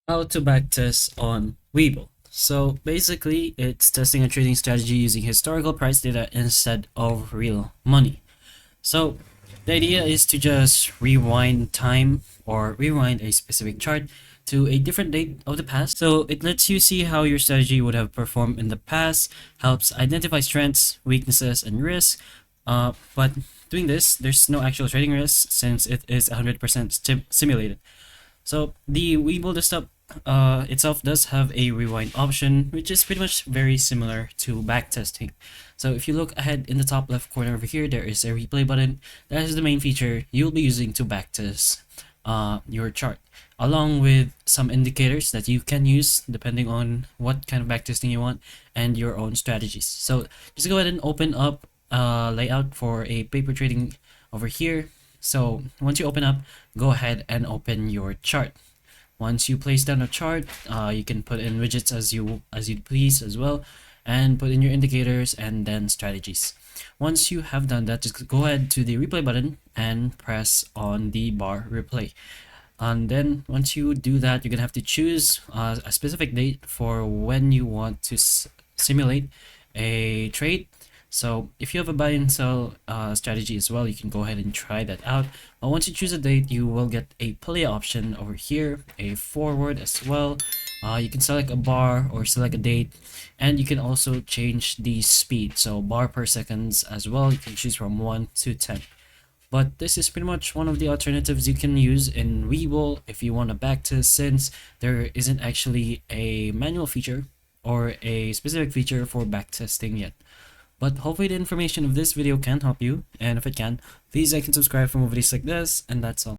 How to backtest on Webull. So basically, it's testing a trading strategy using historical price data instead of real money. So the idea is to just rewind time or rewind a specific chart to a different date of the past. So it lets you see how your strategy would have performed in the past, helps identify strengths, weaknesses, and risks. But doing this, there's no actual trading risk since it is 100% simulated. So the Webull desktop itself does have a rewind option, which is pretty much very similar to backtesting. So if you look ahead in the top left corner over here, there is a replay button. That is the main feature you'll be using to backtest your chart, along with some indicators that you can use depending on what kind of backtesting you want and your own strategies. So just go ahead and open up layout for a paper trading over here. So once you open up, go ahead and open your chart. Once you place down a chart, you can put in widgets as you please as well, and put in your indicators and then strategies. Once you have done that, just go ahead to the replay button and press on the bar replay. And then once you do that, you're gonna have to choose a specific date for when you want to simulate a trade. So if you have a buy and sell strategy as well, you can go ahead and try that out. But once you choose a date, you will get a play option over here, a forward as well. You can select a bar or select a date, and you can also change the speed. So bar per seconds as well, you can choose from 1 to 10. But this is pretty much one of the alternatives you can use in Webull if you want to backtest, since there isn't actually a manual feature or a specific feature for backtesting yet. But hopefully the information of this video can help you, and if it can, please like and subscribe for more videos like this, and that's all.